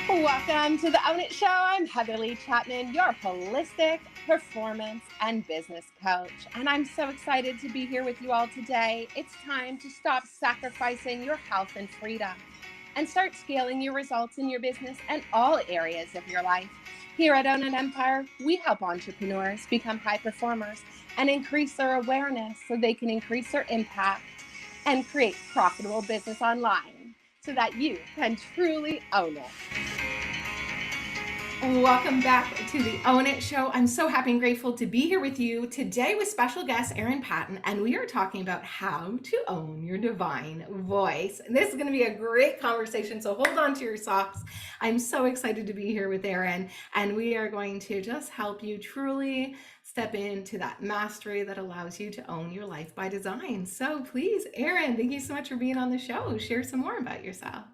Welcome to the Own It Show. I'm Heather Lee Chapman, your holistic performance and business coach. And I'm so excited to be here with you all today. It's time to stop sacrificing your health and freedom and start scaling your results in your business and all areas of your life. Here at Own It Empire, we help entrepreneurs become high performers and increase their awareness so they can increase their impact and create profitable business online so that you can truly own it. Welcome back to the Own It Show. I'm so happy and grateful to be here with you today with special guest Erin Patten, and we are talking about how to own your divine voice. And this is going to be a great conversation, so hold on to your socks. I'm so excited to be here with Erin, and we are going to just help you truly step into that mastery that allows you to own your life by design. So please, Erin, thank you so much for being on the show. Share some more about yourself.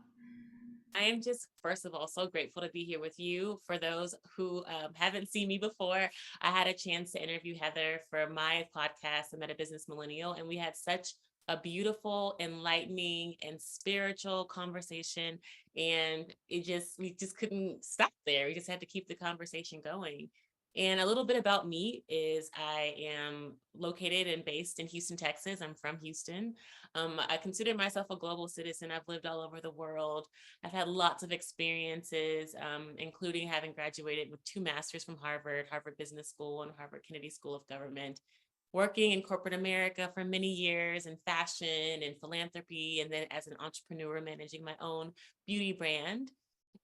I am just, first of all, so grateful to be here with you. For those who haven't seen me before, I had a chance to interview Heather for my podcast, The Meta Business Millennial, and we had such a beautiful, enlightening, and spiritual conversation. And we just couldn't stop there. We just had to keep the conversation going. And a little bit about me is I am located and based in Houston, Texas. I'm from Houston. I consider myself a global citizen. I've lived all over the world. I've had lots of experiences, including having graduated with 2 masters from Harvard Business School and Harvard Kennedy School of Government, working in corporate America for many years in fashion and philanthropy, and then as an entrepreneur managing my own beauty brand.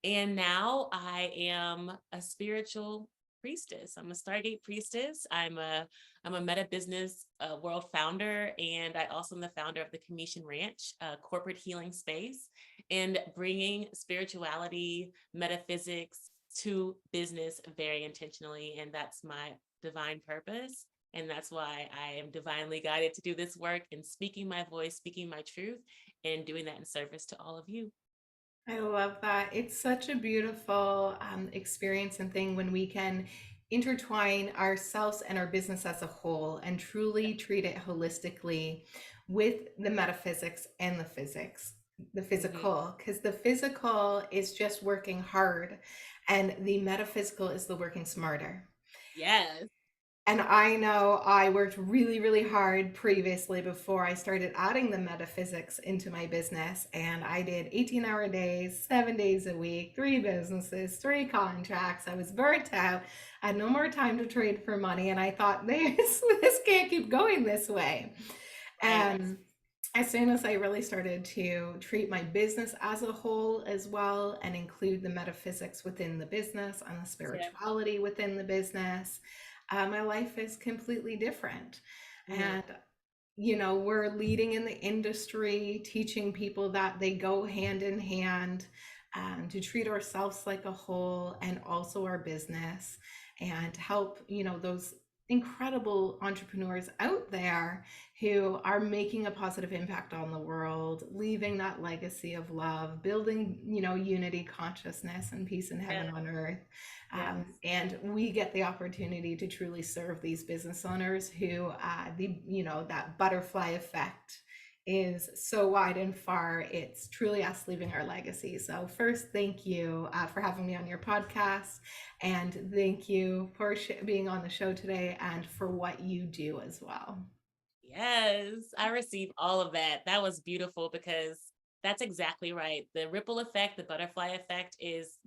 And now I am a spiritual priestess. I'm a Stargate priestess. I'm a meta business world founder, and I also am the founder of the Commission Ranch, corporate healing space, and bringing spirituality, metaphysics to business very intentionally. And that's my divine purpose. And that's why I am divinely guided to do this work and speaking my voice, speaking my truth, and doing that in service to all of you. I love that. It's such a beautiful experience and thing when we can intertwine ourselves and our business as a whole and truly treat it holistically with the metaphysics and the physics, the Mhm. physical, because the physical is just working hard and the metaphysical is the working smarter. Yes. And I know I worked really, really hard previously before I started adding the metaphysics into my business. And I did 18-hour days, 7 days a week, 3 businesses, 3 contracts. I was burnt out. I had no more time to trade for money. And I thought, this can't keep going this way. Right. And as soon as I really started to treat my business as a whole as well and include the metaphysics within the business and the Yeah. spirituality within the business, my life is completely different. Mhm. And, we're leading in the industry, teaching people that they go hand in hand, to treat ourselves like a whole and also our business and help, those incredible entrepreneurs out there who are making a positive impact on the world, leaving that legacy of love, building, unity, consciousness, and peace in heaven Yeah. on earth. Yes. And we get the opportunity to truly serve these business owners who, that butterfly effect is so wide and far. It's truly us leaving our legacy. So first, thank you for having me on your podcast. And thank you for being on the show today and for what you do as well. Yes. I received all of that. That was beautiful because that's exactly right. The ripple effect, the butterfly effect is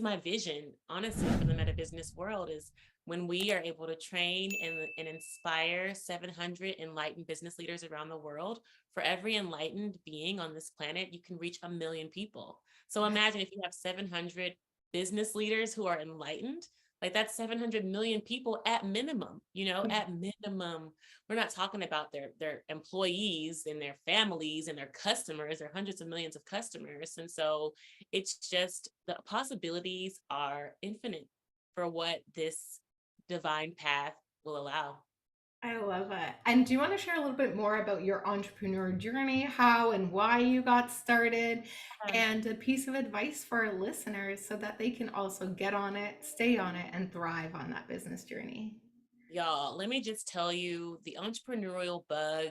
my vision, honestly, for the meta business world is when we are able to train and inspire 700 enlightened business leaders around the world. For every enlightened being on this planet, you can reach 1 million people. So imagine if you have 700 business leaders who are enlightened, like that's 700 million people at minimum, at minimum. We're not talking about their employees and their families and their customers. They're hundreds of millions of customers. And so it's just the possibilities are infinite for what this divine path will allow. I love it. And do you want to share a little bit more about your entrepreneur journey, how and why you got started, and a piece of advice for our listeners so that they can also get on it, stay on it, and thrive on that business journey? Y'all, let me just tell you the entrepreneurial bug.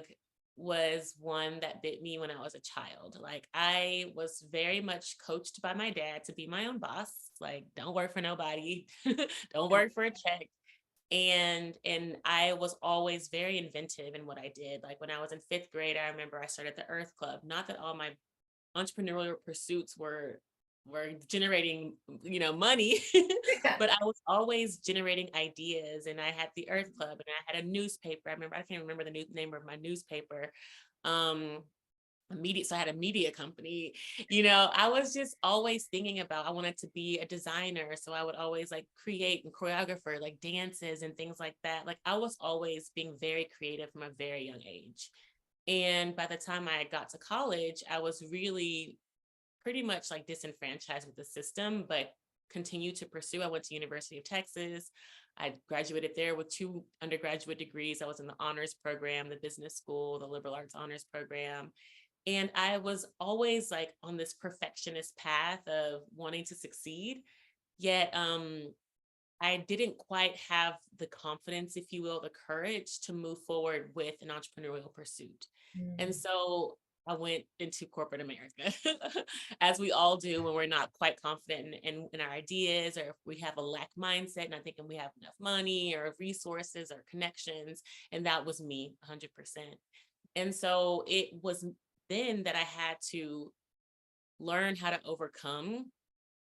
was one that bit me when I was a child. Like, I was very much coached by my dad to be my own boss. Like, don't work for nobody, don't work for a check. And I was always very inventive in what I did. Like, when I was in fifth grade, I remember I started the Earth Club. Not that all my entrepreneurial pursuits were generating, money, but I was always generating ideas. And I had the Earth Club, and I had a newspaper. I can't remember the name of my newspaper. Um, so I had a media company. I was just always thinking about, I wanted to be a designer. So I would always like create and choreographer like dances and things like that. Like, I was always being very creative from a very young age. And by the time I got to college, I was really pretty much like disenfranchised with the system, but continued to pursue. I went to University of Texas. I graduated there with 2 undergraduate degrees. I was in the honors program, the business school, the liberal arts honors program. And I was always like on this perfectionist path of wanting to succeed. Yet I didn't quite have the confidence, if you will, the courage to move forward with an entrepreneurial pursuit. And so I went into corporate America, as we all do when we're not quite confident in our ideas, or if we have a lack mindset, not thinking we have enough money or resources or connections. And that was me 100%. And so it was then that I had to learn how to overcome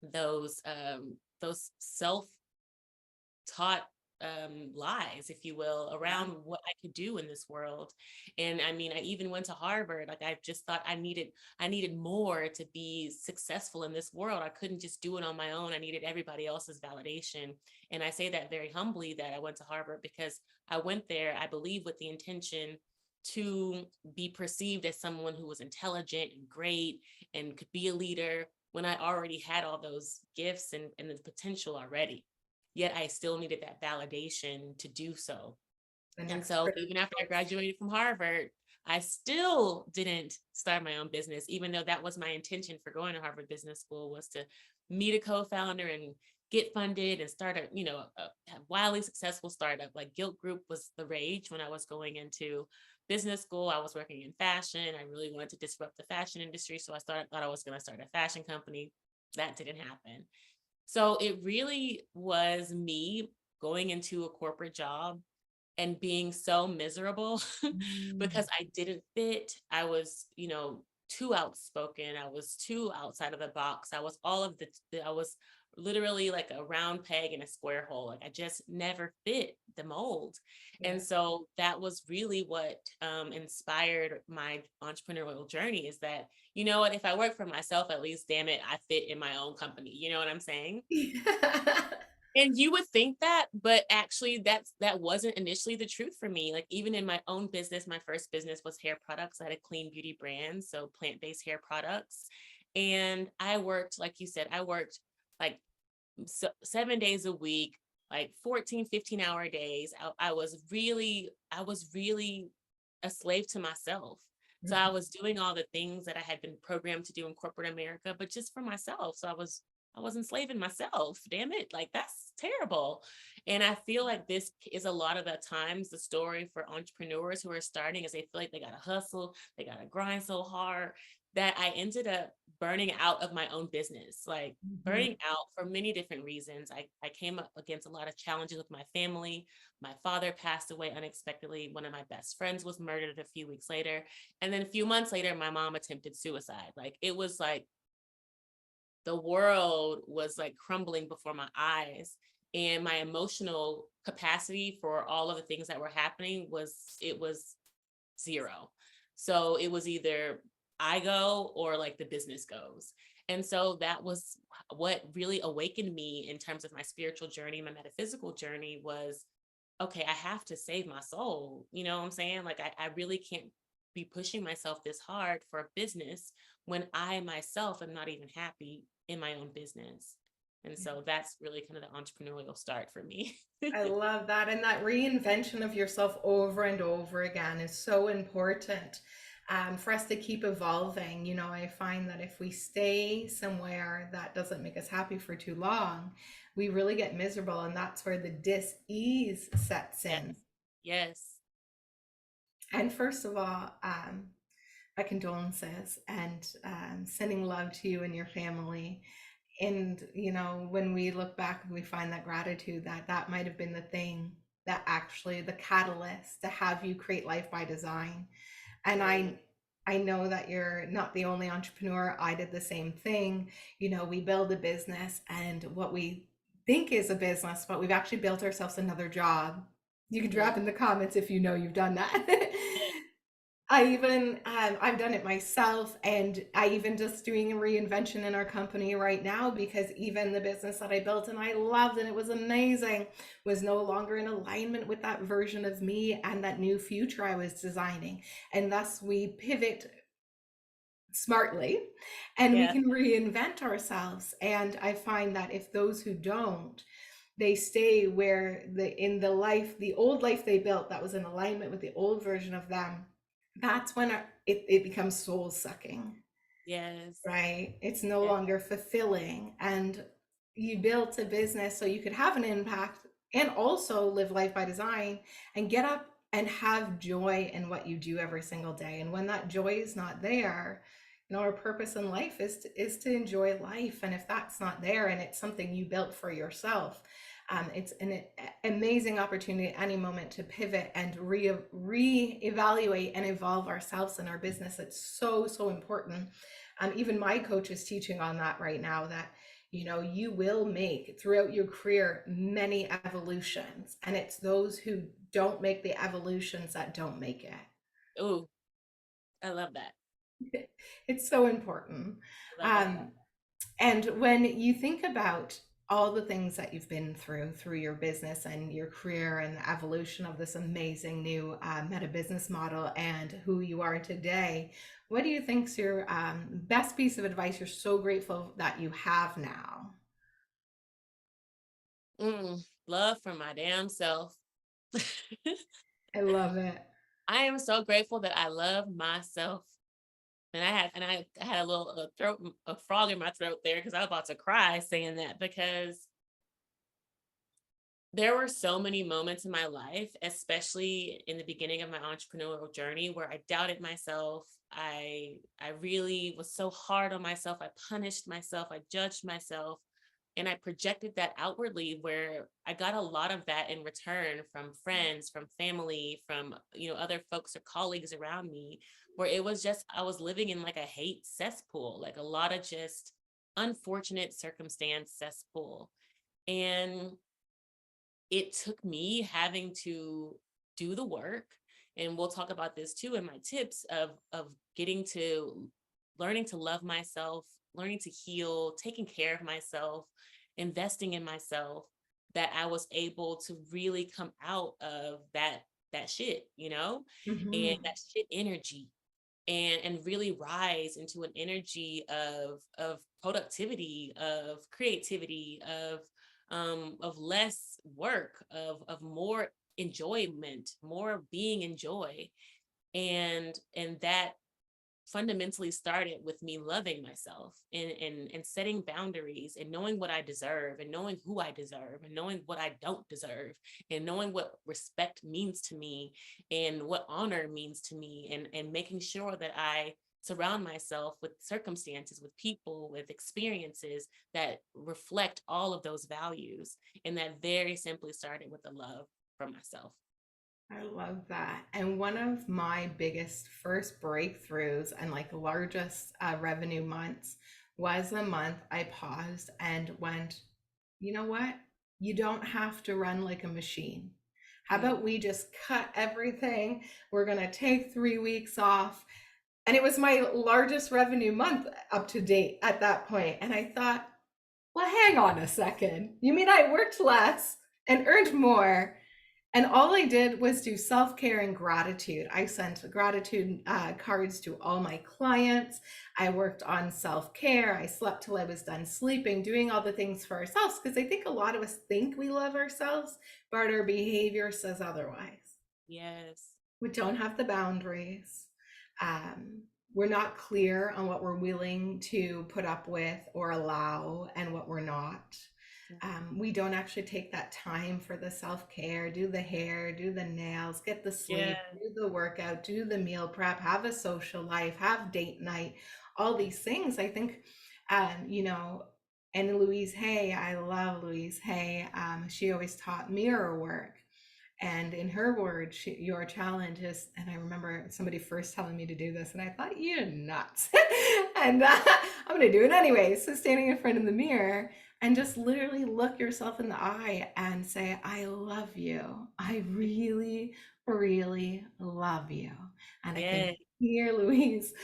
those self taught lies, if you will, around what I could do in this world. And I mean, I even went to Harvard. Like, I just thought I needed more to be successful in this world. I couldn't just do it on my own. I needed everybody else's validation. And I say that very humbly, that I went to Harvard because I went there, I believe, with the intention to be perceived as someone who was intelligent and great and could be a leader, when I already had all those gifts and the potential already. Yet I still needed that validation to do so. And so even after I graduated from Harvard, I still didn't start my own business, even though that was my intention for going to Harvard Business School, was to meet a co-founder and get funded and start a wildly successful startup. Like, Guilt Group was the rage when I was going into business school. I was working in fashion. I really wanted to disrupt the fashion industry. So I thought I was going to start a fashion company. That didn't happen. So it really was me going into a corporate job and being so miserable because I didn't fit. I was, too outspoken. I was too outside of the box. I was I was literally like a round peg in a square hole. Like, I just never fit the mold. Yeah. And so that was really what inspired my entrepreneurial journey, is that, you know what, if I work for myself, at least, damn it, I fit in my own company. You know what I'm saying? Yeah. And you would think that, but actually that wasn't initially the truth for me. Like, even in my own business, my first business was hair products. I had a clean beauty brand, so plant-based hair products. And I worked, like you said, I worked like 7 days a week, like 14, 15-hour days. I was really a slave to myself. So I was doing all the things that I had been programmed to do in corporate America, but just for myself. So I was enslaving myself. Damn it. Like, that's terrible. And I feel like this is a lot of the times the story for entrepreneurs who are starting, is they feel like they got to hustle, they got to grind so hard, that I ended up burning out of my own business, like burning out for many different reasons. I came up against a lot of challenges with my family. My father passed away unexpectedly. One of my best friends was murdered a few weeks later. And then a few months later, my mom attempted suicide. Like, it was like the world was like crumbling before my eyes. And my emotional capacity for all of the things that were happening was zero. So it was either I go or like the business goes. And so that was what really awakened me in terms of my spiritual journey, my metaphysical journey, was, okay, I have to save my soul. You know what I'm saying? Like, I really can't be pushing myself this hard for a business when I myself am not even happy in my own business. And so that's really kind of the entrepreneurial start for me. I love that. And that reinvention of yourself over and over again is so important, for us to keep evolving. I find that if we stay somewhere that doesn't make us happy for too long, we really get miserable. And that's where the dis-ease sets in. Yes. Yes. And first of all, my condolences and sending love to you and your family. And, when we look back and we find that gratitude, that might have been the thing that actually the catalyst to have you create Life by Design. And Mm, I know that you're not the only entrepreneur. I did the same thing. We build a business, and what we think is a business, but we've actually built ourselves another job. You can mm. drop in the comments if you know you've done that. I've done it myself, and I even just doing a reinvention in our company right now, because even the business that I built and I loved and it was amazing was no longer in alignment with that version of me and that new future I was designing. And thus we pivot smartly and we Yeah. can reinvent ourselves. And I find that if those who don't, they stay where the old life they built that was in alignment with the old version of them, that's when it becomes soul sucking, Yes. right? It's no Yeah. longer fulfilling. And you built a business so you could have an impact and also live Life by Design and get up and have joy in what you do every single day. And when that joy is not there, our purpose in life is to enjoy life. And if that's not there and it's something you built for yourself, it's an amazing opportunity at any moment to pivot and re-evaluate and evolve ourselves in our business. It's so, so important. Even my coach is teaching on that right now, that you will make throughout your career many evolutions, and it's those who don't make the evolutions that don't make it. Ooh, I love that. It's so important. I love that. um, And when you think about all the things that you've been through your business and your career and the evolution of this amazing new meta business model and who you are today, what do you think's your best piece of advice you're so grateful that you have now? Love for my damn self. I love it. I am so grateful that I love myself. And I had a little a frog in my throat there because I was about to cry saying that, because there were so many moments in my life, especially in the beginning of my entrepreneurial journey, where I doubted myself. I really was so hard on myself. I punished myself. I judged myself. And I projected that outwardly, where I got a lot of that in return from friends, from family, from, other folks or colleagues around me, where it was just, I was living in like a hate cesspool, like a lot of just unfortunate circumstance cesspool. And it took me having to do the work, and we'll talk about this too in my tips of getting to learning to love myself, learning to heal, taking care of myself, investing in myself, that I was able to really come out of that shit, and Mhm. that shit energy, and really rise into an energy of productivity, of creativity, of less work, of more enjoyment, more being in joy. And that fundamentally started with me loving myself, and setting boundaries, and knowing what I deserve, and knowing who I deserve, and knowing what I don't deserve, and knowing what respect means to me, and what honor means to me, and making sure that I surround myself with circumstances, with people, with experiences that reflect all of those values. And that very simply started with the love for myself. I love that. And one of my biggest first breakthroughs and like largest revenue months was the month I paused and went, you know what? You don't have to run like a machine. How Mm. about we just cut everything? We're going to take 3 weeks off. And it was my largest revenue month up to date at that point. And I thought, well, hang on a second. You mean I worked less and earned more? And all I did was do self-care and gratitude. I sent gratitude cards to all my clients. I worked on self-care. I slept till I was done sleeping, doing all the things for ourselves, because I think a lot of us think we love ourselves, but our behavior says otherwise. Yes. We don't have the boundaries. Um, we're not clear on what we're willing to put up with or allow and what we're not. We don't actually take that time for the self-care, do the hair, do the nails, get the Yeah. sleep, do the workout, do the meal prep, have a social life, have date night, all these things. I think, you know, and Louise Hay, I love Louise Hay. She always taught mirror work. And in her words, your challenge is, and I remember somebody first telling me to do this, and I thought, you're nuts. And I'm going to do it anyway. So standing in front of the mirror and just literally look yourself in the eye and say, I love you. I really, really love you. And I can Yeah. hear Louise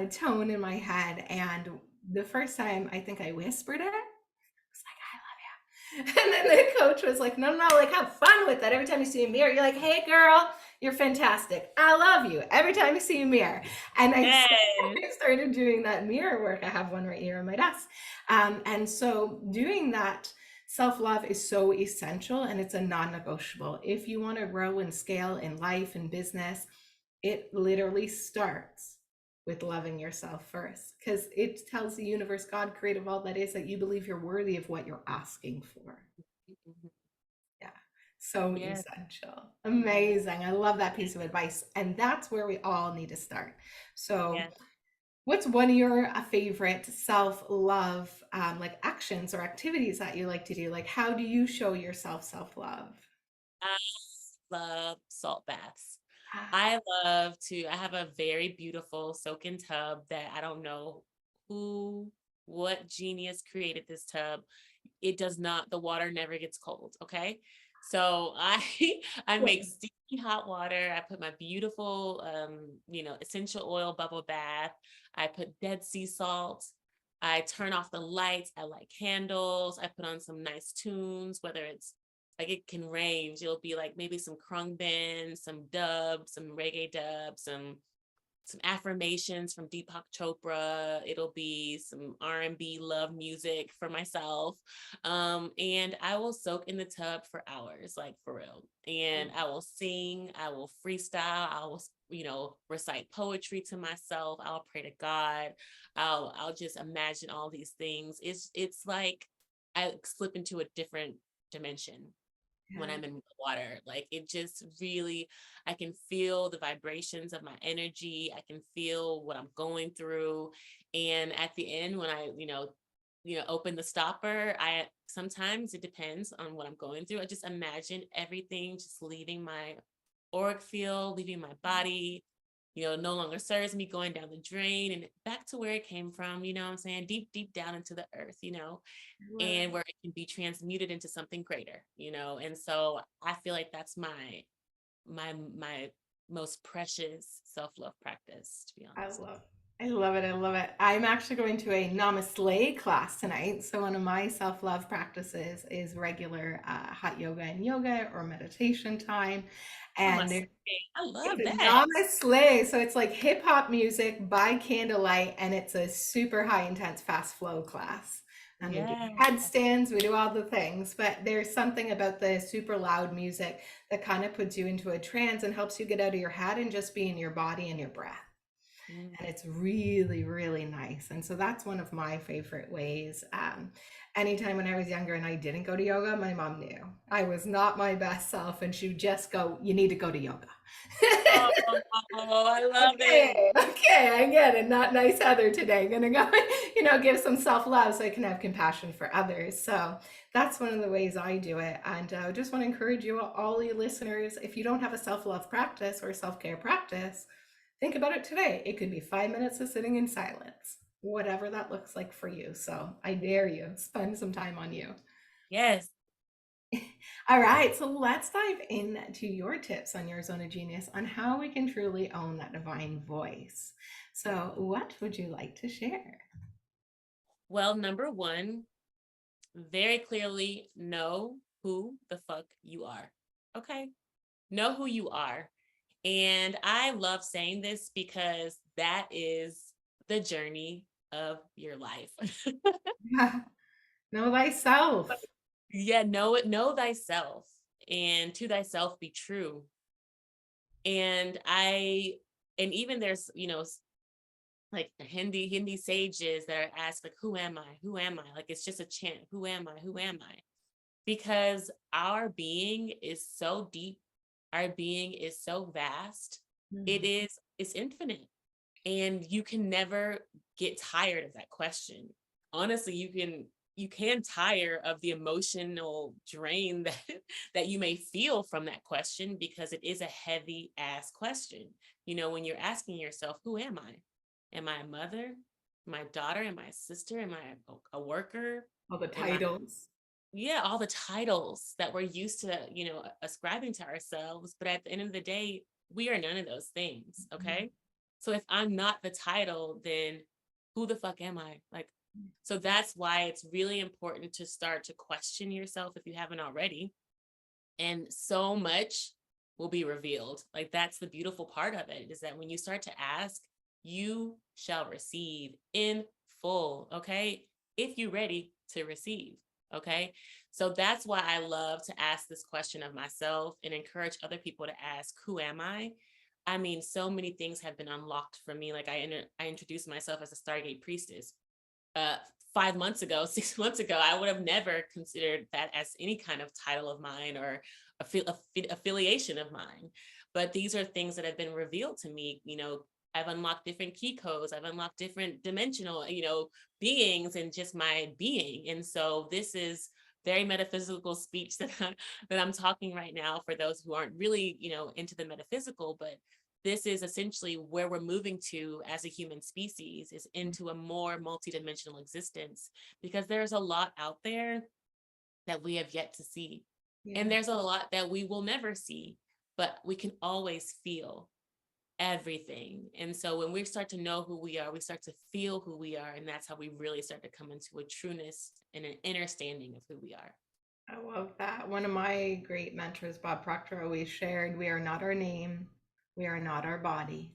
tone in my head. And the first time I think I whispered it, was like, I love you. And then the coach was like, no, like have fun with that. Every time you see a mirror, you're like, hey girl, you're fantastic. I love you. Every time you see a mirror. And I Yes. started doing that mirror work. I have one right here on my desk. And so doing that self-love is so essential, and it's a non-negotiable. If you want to grow and scale in life and business, it literally starts with loving yourself first, because it tells the universe, God, creative, all that is, that you believe you're worthy of what you're asking for. Yeah, so Yeah. essential. Amazing. I love that piece of advice, and that's where we all need to start. So Yeah. what's one of your favorite self-love like actions or activities that you like to do? Like, how do you show yourself self-love? I love salt baths. Ah, I have a very beautiful soak-in tub that I don't know what genius created this tub. It does not, the water never gets cold. Okay. So I make steamy hot water. I put my beautiful, essential oil bubble bath. I put Dead Sea salt. I turn off the lights. I light candles. I put on some nice tunes, whether it's like, it can range. It'll be like maybe some Krungbin, some dub, some reggae dub, some affirmations from Deepak Chopra. It'll be some R&B love music for myself. And I will soak in the tub for hours, like for real. And I will sing, I will freestyle, I will, recite poetry to myself. I'll pray to God. I'll just imagine all these things. It's like I slip into a different dimension when yeah. I'm in the water. Like, it just really, I can feel the vibrations of my energy. I can feel what I'm going through. And at the end, when I, open the stopper, sometimes it depends on what I'm going through. I just imagine everything just leaving my auric field, leaving my body, no longer serves me, going down the drain and back to where it came from, what I'm saying? Deep, deep down into the earth, and where it can be transmuted into something greater, and so I feel like that's my most precious self-love practice, to be I honest. love I love it. I love it. I'm actually going to a Namaste class tonight. So one of my self-love practices is regular hot yoga and yoga or meditation time. And Namaste. I love it's a that. Namaste. So it's like hip hop music by candlelight, and it's a super high intense fast flow class. And we do Yeah. headstands, we do all the things, but there's something about the super loud music that kind of puts you into a trance and helps you get out of your head and just be in your body and your breath. And it's really, really nice. And so that's one of my favorite ways. Anytime when I was younger and I didn't go to yoga, my mom knew I was not my best self, and she would just go, you need to go to yoga. Oh, I love it. Okay, I get it. Not nice Heather today. Gonna go, give some self-love so I can have compassion for others. So that's one of the ways I do it. And I just want to encourage you, all you listeners, if you don't have a self-love practice or a self-care practice, think about it today. It could be 5 minutes of sitting in silence, whatever that looks like for you. So I dare you, spend some time on you. Yes. All right, so let's dive into your tips on your zone of genius on how we can truly own that divine voice. So what would you like to share? Well, number one, very clearly know who the fuck you are. Okay. Know who you are. And I love saying this because that is the journey of your life. Know thyself. Yeah, know thyself, and to thyself be true. And even there's, like Hindi sages that are asked like, who am I? Who am I? Like it's just a chant, who am I? Who am I? Because our being is so deep, our being is so vast, it's infinite. And you can never get tired of that question. Honestly, you can tire of the emotional drain that you may feel from that question, because it is a heavy ass question. You know, when you're asking yourself, who am I? Am I a mother? Am I a daughter? Am I a sister? Am I a worker? All the Am I, titles. yeah, all the titles that we're used to, ascribing to ourselves. But at the end of the day, we are none of those things. Okay. So if I'm not the title, then who the fuck am I? Like, so that's why it's really important to start to question yourself if you haven't already. And so much will be revealed. Like, that's the beautiful part of it, is that when you start to ask, you shall receive in full. Okay. If you're ready to receive. Okay. So that's why I love to ask this question of myself and encourage other people to ask, who am I? I mean, so many things have been unlocked for me. Like I introduced myself as a Stargate priestess. 5 months ago, 6 months ago, I would have never considered that as any kind of title of mine or affiliation of mine. But these are things that have been revealed to me. You know, I've unlocked different key codes. I've unlocked different dimensional, beings and just my being. And so this is very metaphysical speech that I'm talking right now for those who aren't really, into the metaphysical, but this is essentially where we're moving to as a human species, is into a more multidimensional existence, because there's a lot out there that we have yet to see. Yeah. And there's a lot that we will never see, but we can always feel everything. And so when we start to know who we are, we start to feel who we are. And that's how we really start to come into a trueness and an understanding of who we are. I love that. One of my great mentors, Bob Proctor, always shared, we are not our name. We are not our body,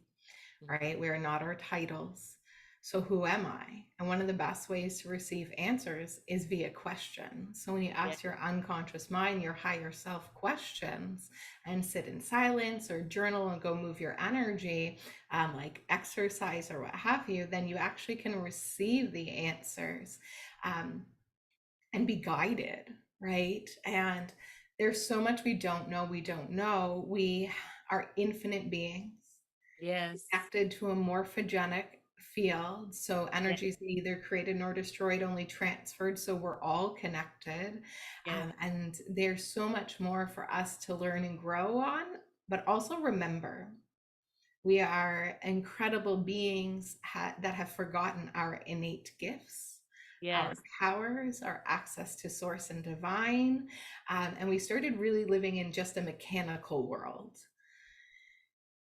right? We are not our titles. So who am I? And one of the best ways to receive answers is via question. So when you ask your unconscious mind, your higher self questions, and sit in silence or journal and go move your energy, like exercise or what have you, then you actually can receive the answers and be guided, right? And there's so much we don't know. We are infinite beings. Yes. Connected to a morphogenic field. So energy is neither created nor destroyed, only transferred. So we're all connected. And there's so much more for us to learn and grow on, but also remember, we are incredible beings that have forgotten our innate gifts, our powers, our access to source and divine. And we started really living in just a mechanical world.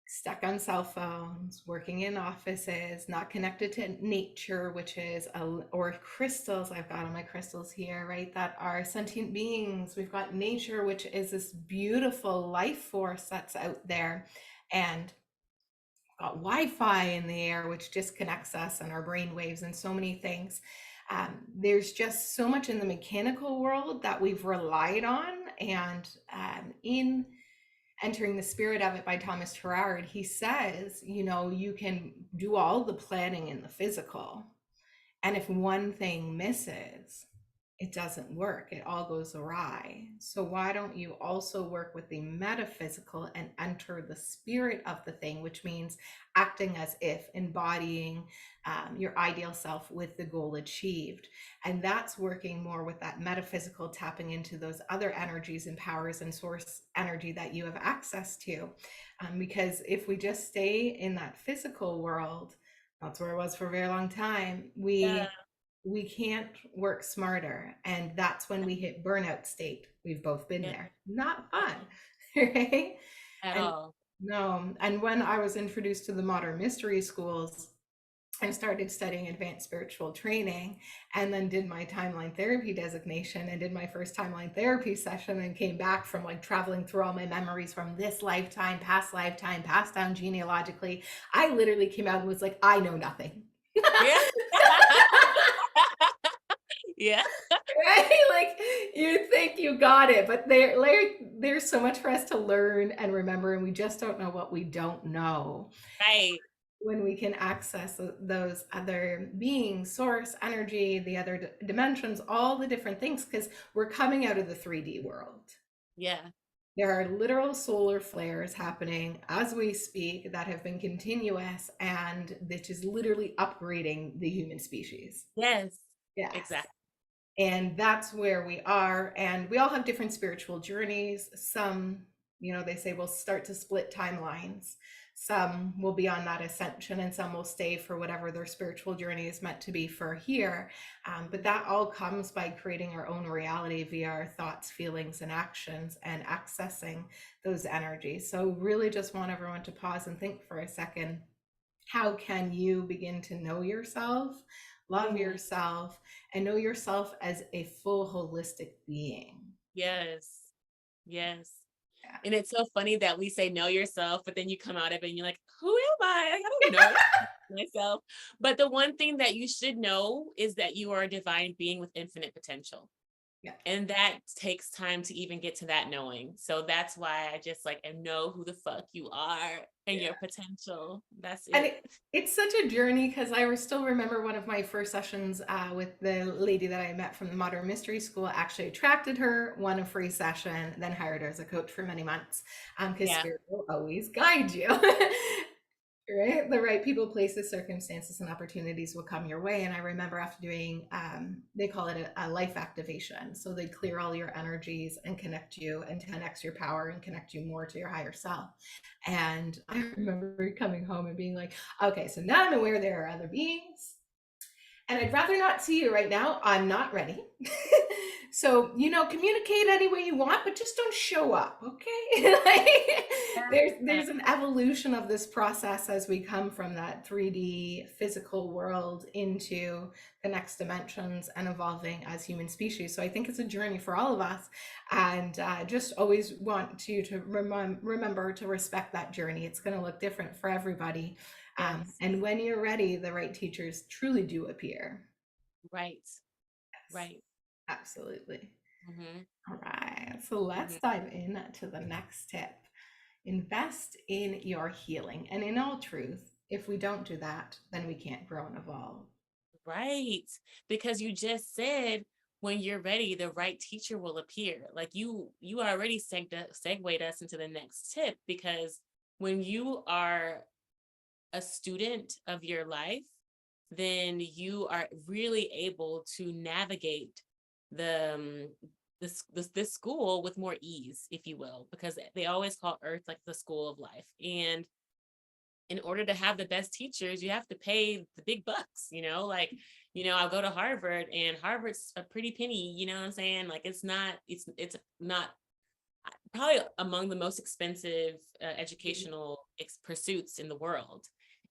Stuck on cell phones, working in offices, not connected to nature, which is, or crystals. I've got all my crystals here, right? That are sentient beings. We've got nature, which is this beautiful life force that's out there. And got Wi-Fi in the air, which disconnects us and our brain waves and so many things. There's just so much in the mechanical world that we've relied on. And in Entering the Spirit of It by Thomas Terrard, he says, you can do all the planning in the physical, and if one thing misses, it doesn't work. It all goes awry. So why don't you also work with the metaphysical and enter the spirit of the thing, which means acting as if, embodying your ideal self with the goal achieved. And that's working more with that metaphysical, tapping into those other energies and powers and source energy that you have access to. Because if we just stay in that physical world, that's where it was for a very long time, we can't work smarter. And that's when we hit burnout state. We've both been there. Not fun, right? At all. No. And when I was introduced to the modern mystery schools, I started studying advanced spiritual training, and then did my timeline therapy designation and did my first timeline therapy session, and came back from like traveling through all my memories from this lifetime, passed down genealogically. I literally came out and was like, I know nothing. Yeah. Yeah. Right? Like, you think you got it, but there's so much for us to learn and remember, and we just don't know what we don't know. Right. when we can access those other beings, source, energy, the other dimensions, all the different things, because we're coming out of the 3D world. Yeah. There are literal solar flares happening as we speak that have been continuous, and which is literally upgrading the human species. Yes. Yes. Exactly. And that's where we are. And we all have different spiritual journeys. Some, they say will start to split timelines. Some will be on that ascension, and some will stay for whatever their spiritual journey is meant to be for here. But that all comes by creating our own reality via our thoughts, feelings, and actions, and accessing those energies. So really just want everyone to pause and think for a second. How can you begin to know yourself, love yourself, and know yourself as a full holistic being? Yes. Yes. Yeah. And it's so funny that we say know yourself, but then you come out of it and you're like, who am I? Like, I don't know myself. But the one thing that you should know is that you are a divine being with infinite potential. Yeah. And that takes time to even get to that knowing. So that's why I just like and know who the fuck you are and your potential. That's it. And it's such a journey, because I still remember one of my first sessions with the lady that I met from the Modern Mystery School. Actually attracted her, won a free session, then hired her as a coach for many months, because spirit will always guide you. Right? The right people, places, circumstances, and opportunities will come your way. And I remember after doing, they call it a life activation. So they clear all your energies and connect you and 10x your power and connect you more to your higher self. And I remember coming home and being like, okay, so now I'm aware there are other beings, and I'd rather not see you right now. I'm not ready. So, communicate any way you want, but just don't show up, okay? There's an evolution of this process as we come from that 3D physical world into the next dimensions and evolving as human species. So I think it's a journey for all of us, and just always want you to remember to respect that journey. It's going to look different for everybody. And when you're ready, the right teachers truly do appear. Right. Yes. Right. Absolutely. All right. So let's dive in to the next tip. Invest in your healing. And in all truth, if we don't do that, then we can't grow and evolve. Right. Because you just said when you're ready, the right teacher will appear. Like you already segued us into the next tip, because when you are a student of your life, then you are really able to navigate this school with more ease, if you will, because they always call Earth like the school of life. And in order to have the best teachers, you have to pay the big bucks, I'll go to Harvard, and Harvard's a pretty penny, you know what I'm saying? Like it's not probably among the most expensive educational pursuits in the world.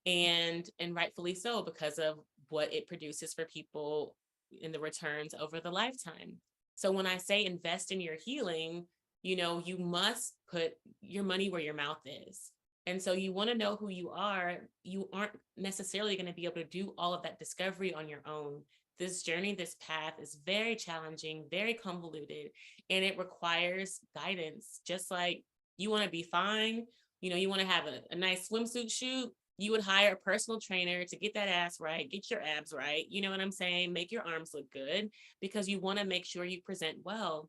And rightfully so, because of what it produces for people in the returns over the lifetime. So when I say invest in your healing, you must put your money where your mouth is. And so you want to know who you are. You aren't necessarily going to be able to do all of that discovery on your own. This journey, this path is very challenging, very convoluted, and it requires guidance. Just like you want to be fine, you want to have a nice swimsuit shoot, you would hire a personal trainer to get that ass right, get your abs right, you know what I'm saying? Make your arms look good, because you want to make sure you present well.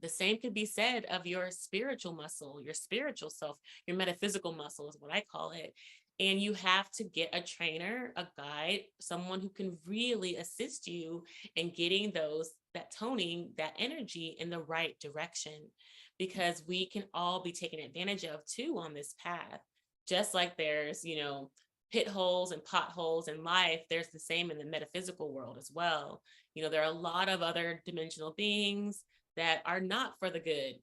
The same could be said of your spiritual muscle, your spiritual self, your metaphysical muscle is what I call it. And you have to get a trainer, a guide, someone who can really assist you in getting that toning, that energy in the right direction, because we can all be taken advantage of too on this path. Just like there's, pit holes and potholes in life, there's the same in the metaphysical world as well. There are a lot of other dimensional beings that are not for the good.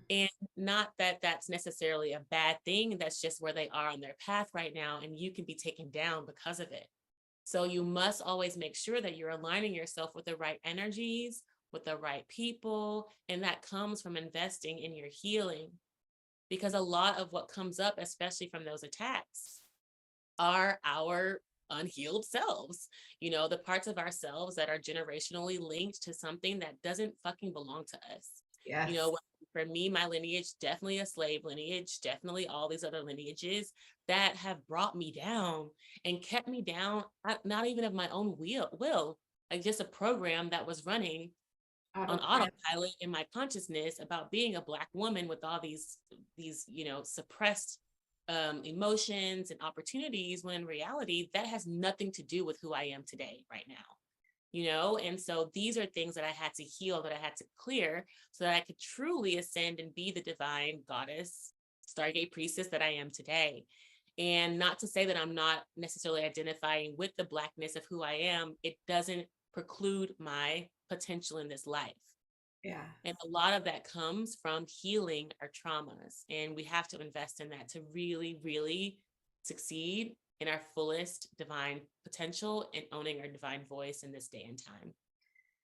And not that that's necessarily a bad thing. That's just where they are on their path right now. And you can be taken down because of it. So you must always make sure that you're aligning yourself with the right energies, with the right people. And that comes from investing in your healing. Because a lot of what comes up, especially from those attacks, are our unhealed selves, the parts of ourselves that are generationally linked to something that doesn't fucking belong to us. Yes. for me, my lineage, definitely a slave lineage, definitely all these other lineages that have brought me down and kept me down, not even of my own will, like just a program that was running on Autopilot. autopilot in my consciousness about being a Black woman with all these suppressed emotions and opportunities, when in reality that has nothing to do with who I am today right now. And so these are things that I had to heal, that I had to clear, so that I could truly ascend and be the divine goddess, Stargate priestess that I am today. And not to say that I'm not necessarily identifying with the Blackness of who I am, it doesn't preclude my potential in this life. Yeah. And a lot of that comes from healing our traumas. And we have to invest in that to really, really succeed in our fullest divine potential and owning our divine voice in this day and time.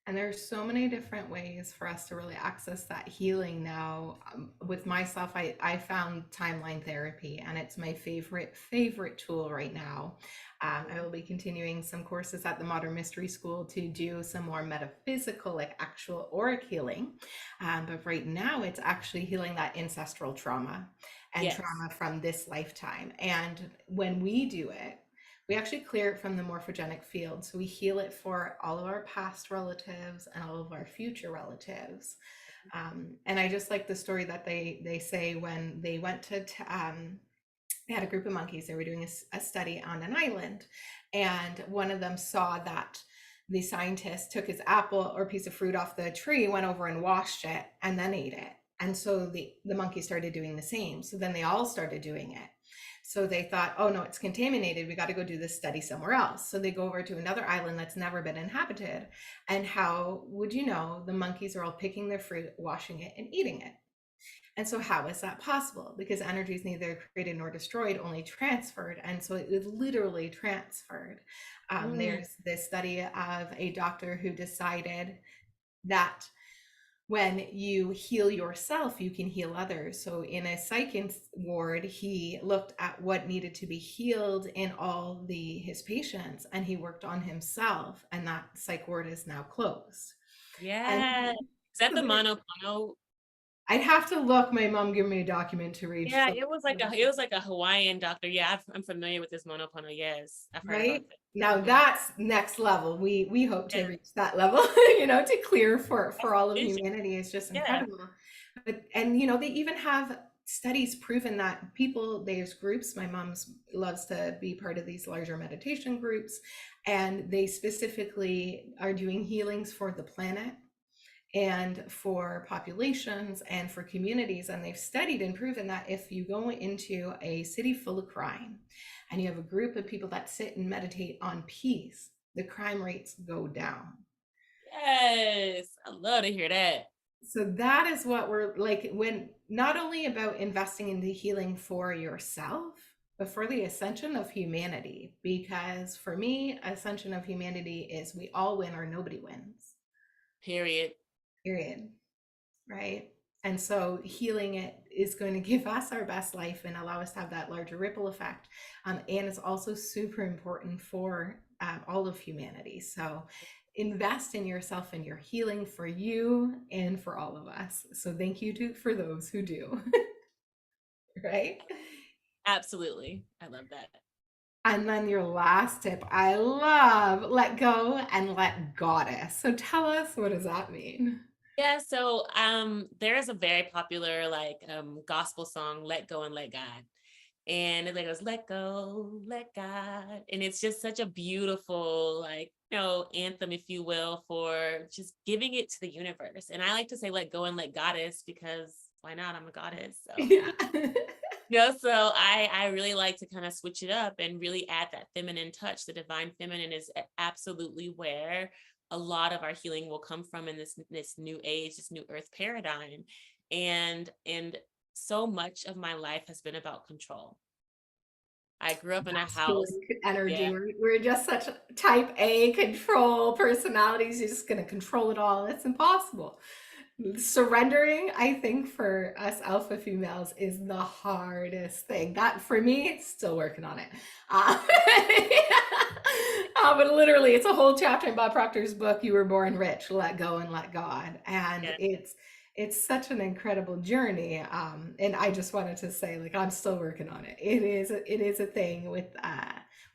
And there's so many different ways for us to really access that healing now. With myself, I found timeline therapy, and it's my favorite tool right now. I will be continuing some courses at the Modern Mystery School to do some more metaphysical, like actual auric healing. But right now, it's actually healing that ancestral trauma and Yes. trauma from this lifetime. And when we do it, we actually clear it from the morphogenic field. So we heal it for all of our past relatives and all of our future relatives. And I just like the story that they say when they went to, they had a group of monkeys. They were doing a study on an island. And one of them saw that the scientist took his apple or piece of fruit off the tree, went over and washed it, and then ate it. And so the monkey started doing the same. So then they all started doing it. So they thought, oh no, it's contaminated. We got to go do this study somewhere else. So they go over to another island that's never been inhabited. And how would you know, the monkeys are all picking their fruit, washing it, and eating it. And so how is that possible? Because energy is neither created nor destroyed, only transferred. And so it literally transferred. There's this study of a doctor who decided that when you heal yourself, you can heal others. So in a psych ward, he looked at what needed to be healed in all his patients, and he worked on himself, and that psych ward is now closed. Yeah. Is that the Monopono? I'd have to look. My mom gave me a document to read. Yeah, it was like a Hawaiian doctor. Yeah, I'm familiar with this Monopono. Yes, I've heard about it. Now that's next level. We hope to reach that level, to clear for all of humanity is just incredible. But they even have studies proven that there's groups. My mom's loves to be part of these larger meditation groups, and they specifically are doing healings for the planet and for populations and for communities. And they've studied and proven that if you go into a city full of crime and you have a group of people that sit and meditate on peace, the crime rates go down. Yes, I love to hear that. So that is what we're like, when not only about investing in the healing for yourself, but for the ascension of humanity. Because for me, ascension of humanity is we all win or nobody wins. Period. Right? And so healing it is going to give us our best life and allow us to have that larger ripple effect. And it's also super important for all of humanity. So invest in yourself and your healing for you and for all of us. So thank you for those who do. Right? Absolutely. I love that. And then your last tip, I love let go and let goddess. So tell us, what does that mean? Yeah, so there's a very popular gospel song, Let Go and Let God. And it goes, let go, let God. And it's just such a beautiful, anthem, if you will, for just giving it to the universe. And I like to say, let go and let goddess, because why not? I'm a goddess. So. Yeah. So I really like to kind of switch it up and really add that feminine touch. The divine feminine is absolutely where a lot of our healing will come from in this new age, this new earth paradigm. And so much of my life has been about control. I grew up in a house. Energy. Yeah. We're just such type A control personalities. You're just going to control it all. It's impossible. Surrendering, I think, for us alpha females is the hardest thing. That for me, still working on it. But literally, it's a whole chapter in Bob Proctor's book, You Were Born Rich, Let Go and Let God. And it's such an incredible journey. And I just wanted to say, like, I'm still working on it. It is a thing with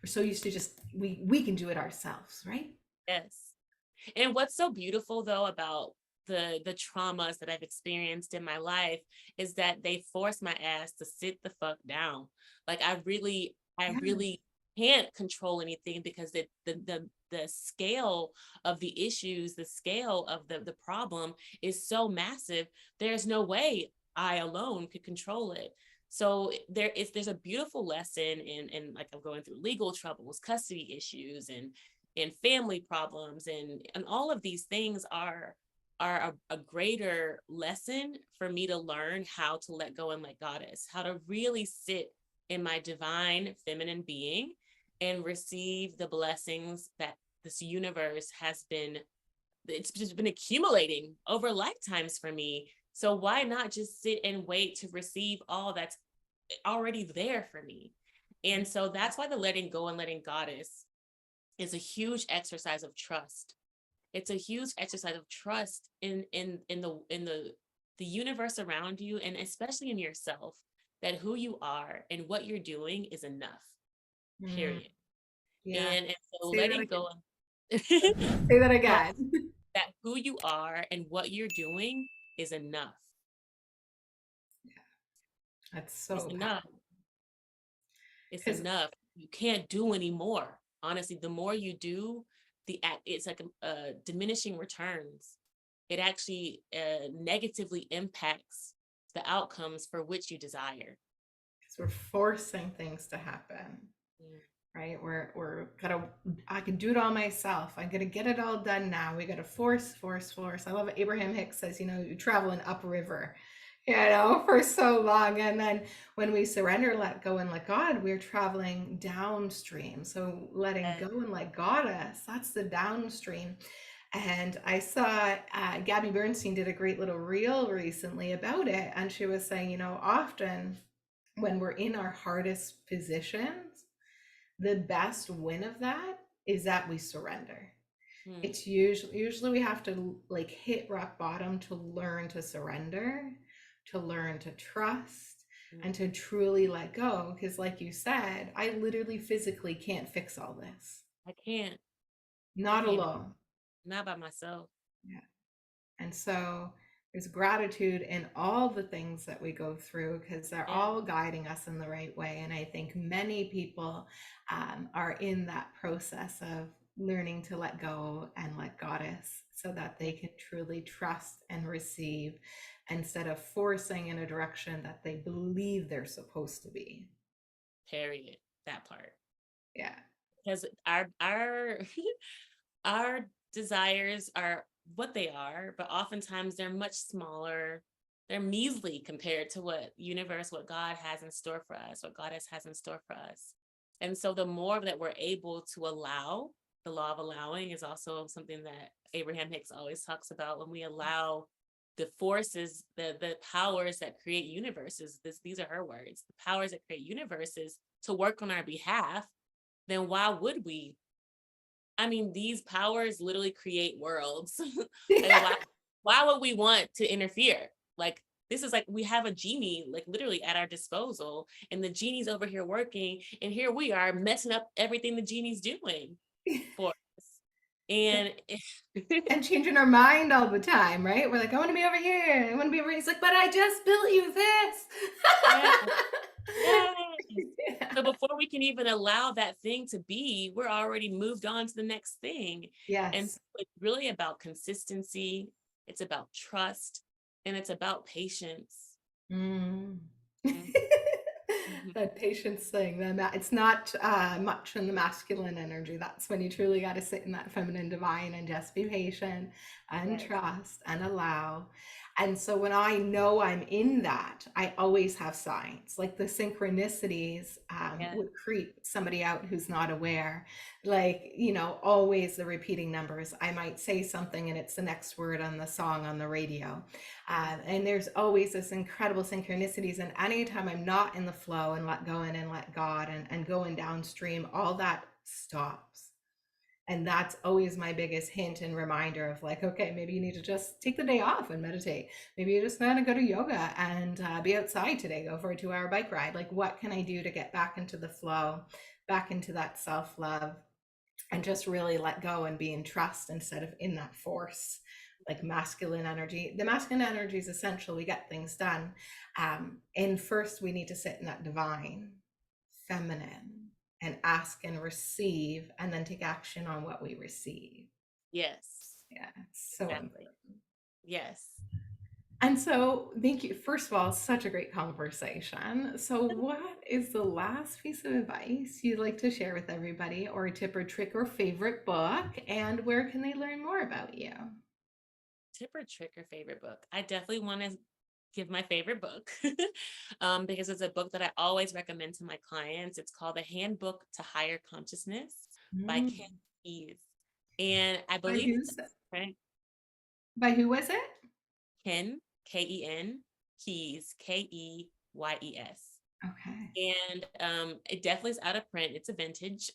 we're so used to just we can do it ourselves, right? Yes. And what's so beautiful though about the traumas that I've experienced in my life is that they force my ass to sit the fuck down. Like I Yeah. really can't control anything because the scale of the issues, the scale of the problem is so massive. There's no way I alone could control it. So there's a beautiful lesson in like I'm going through legal troubles, custody issues, and family problems, and all of these things are a greater lesson for me to learn how to let go and let goddess, how to really sit in my divine feminine being and receive the blessings that this universe has been, it's just been accumulating over lifetimes for me. So why not just sit and wait to receive all that's already there for me? And so that's why the letting go and letting goddess is a huge exercise of trust. It's a huge exercise of trust in the universe around you, and especially in yourself, that who you are and what you're doing is enough. Mm, Period. yeah. And so Say that letting again. go Say that of again. that who you are and what you're doing is enough. That's It's so enough. powerful. It's Because enough. You can't do anymore. Honestly, the more you do, it's like diminishing returns. It actually negatively impacts the outcomes for which you desire. we're forcing things to happen, Mm. right? We're gotta, I can do it all myself. I gotta get it all done now. We gotta force. I love what Abraham Hicks says, you're traveling upriver, for so long. And then when we surrender, let go and let God, we're traveling downstream. So letting go and let Goddess, that's the downstream. And I saw Gabby Bernstein did a great little reel recently about it. And she was saying, often when we're in our hardest positions, the best win of that is that we surrender. Mm. It's usually we have to like hit rock bottom to learn to surrender, to learn to trust, Mm. and to truly let go. Because like you said, I literally physically can't fix all this. I can't. I Not can't. alone. Not by myself. Yeah. And so there's gratitude in all the things that we go through because they're Yeah. all guiding us in the right way. And I think many people are in that process of learning to let go and let Goddess so that they Yeah. can truly trust and receive instead of forcing in a direction that they believe they're supposed to be. Period. That part. Yeah. Because our our desires are what they are, but oftentimes they're much smaller. They're measly compared to what God has in store for us, what Goddess has in store for us. And so the more that we're able to allow, the law of allowing is also something that Abraham Hicks always talks about. When we allow the forces, the powers that create universes, these are her words, the powers that create universes to work on our behalf, then why would we? I mean, these powers literally create worlds. Like, why would we want to interfere? Like, this is like we have a genie, like literally at our disposal, and the genie's over here working, and here we are messing up everything the genie's doing for us. And And changing our mind all the time, right? We're like, I want to be over here. I want to be over here. It's like, but I just built you this. yeah, yeah. Yeah. So before we can even allow that thing to be, we're already moved on to the next thing. And Yes. so it's really about consistency, it's about trust, and it's about patience. Mm. Mhm. Mhm. That patience thing, it's not much in the masculine energy. That's when you truly got to sit in that feminine divine and just be patient and Yes. trust and allow. And so when I know I'm in that, I always have signs. Like the synchronicities Yeah. would creep somebody out who's not aware. Like, always the repeating numbers. I might say something and it's the next word on the song on the radio. And there's always this incredible synchronicities. And anytime I'm not in the flow and let go and let God and going downstream, all that stops. And that's always my biggest hint and reminder of like, okay, maybe you need to just take the day off and meditate. Maybe you just want to go to yoga and be outside today, go for a 2-hour bike ride. Like, what can I do to get back into the flow, back into that self-love, and just really let go and be in trust instead of in that force, like masculine energy. The masculine energy is essential. We get things done. And first we need to sit in that divine feminine and ask and receive, and then take action on what we receive. Yes. Yeah, it's so Exactly. important. Yes. And so, thank you. First of all, such a great conversation. So, what is the last piece of advice you'd like to share with everybody, or a tip or trick or favorite book? And where can they learn more about you? Tip or trick or favorite book? I definitely want to give my favorite book because it's a book that I always recommend to my clients. It's called The Handbook to Higher Consciousness by Mm. Ken Keyes. And I By believe who's it's right. by who was it? Ken, Ken, Keyes, Keyes. Okay. And it definitely is out of print. It's a vintage.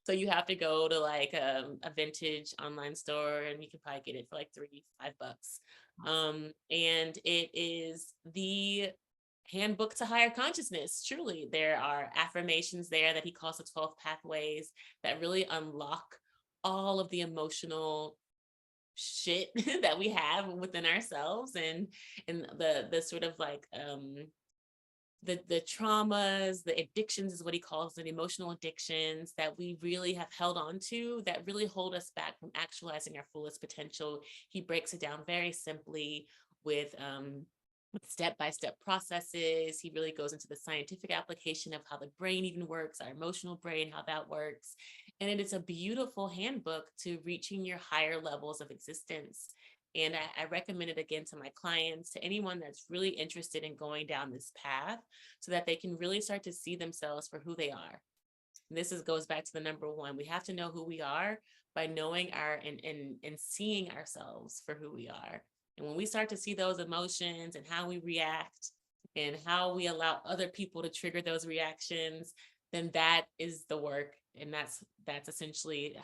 So you have to go to like a vintage online store, and you can probably get it for like $3-5. And it is the handbook to higher consciousness. Truly, there are affirmations there that he calls the 12 pathways that really unlock all of the emotional shit that we have within ourselves, and the sort of like the traumas, the addictions is what he calls it, emotional addictions that we really have held on to that really hold us back from actualizing our fullest potential. He breaks it down very simply with step-by-step processes. He really goes into the scientific application of how the brain even works, our emotional brain, how that works. And it is a beautiful handbook to reaching your higher levels of existence. And I recommend it again to my clients, to anyone that's really interested in going down this path, so that they can really start to see themselves for who they are. And this goes back to the number one. We have to know who we are by knowing and seeing ourselves for who we are. And when we start to see those emotions and how we react and how we allow other people to trigger those reactions, then that is the work. And that's essentially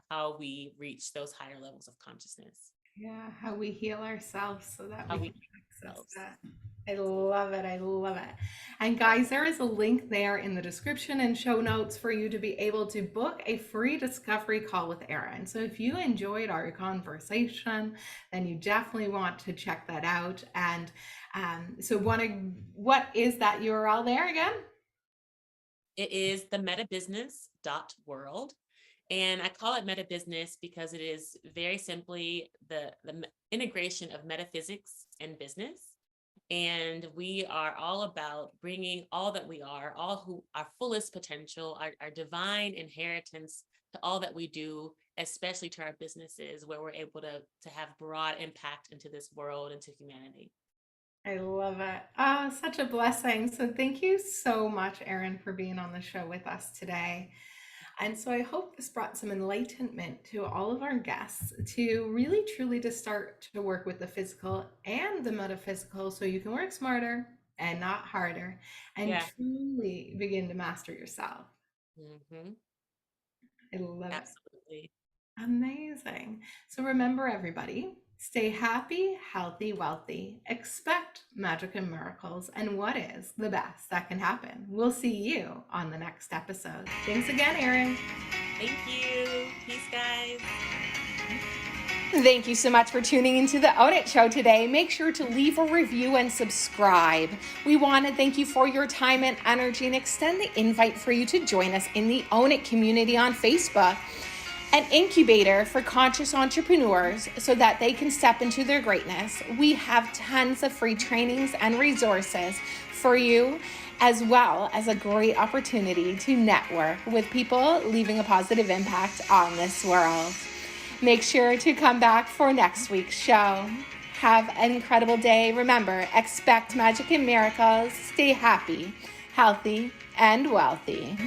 how we reach those higher levels of consciousness. Yeah, how we heal ourselves so that How we we can access ourselves. that. I love it. I love it. And guys, there is a link there in the description and show notes for you to be able to book a free discovery call with Erin. So if you enjoyed our conversation, then you definitely want to check that out. And so what is that URL there again? It is the metabusiness.world. And I call it meta business because it is very simply the integration of metaphysics and business. And we are all about bringing all that we are, our fullest potential, our divine inheritance to all that we do, especially to our businesses, where we're able to have broad impact into this world, into humanity. I love it. Oh, such a blessing. So thank you so much, Erin, for being on the show with us today. And so I hope this brought some enlightenment to all of our guests to really truly to start to work with the physical and the metaphysical, so you can work smarter and not harder, and truly begin to master yourself. Mm-hmm. I love it. Absolutely. Amazing. So remember, everybody, stay happy, healthy, wealthy, expect magic and miracles, and what is the best that can happen? We'll see you on the next episode. Thanks again, Erin. Thank you. Peace, guys. Thank you so much for tuning into the Own It Show today. Make sure to leave a review and subscribe. We want to thank you for your time and energy and extend the invite for you to join us in the Own It community on Facebook, an incubator for conscious entrepreneurs so that they can step into their greatness. We have tons of free trainings and resources for you, as well as a great opportunity to network with people leaving a positive impact on this world. Make sure to come back for next week's show. Have an incredible day. Remember, expect magic and miracles. Stay happy, healthy, and wealthy.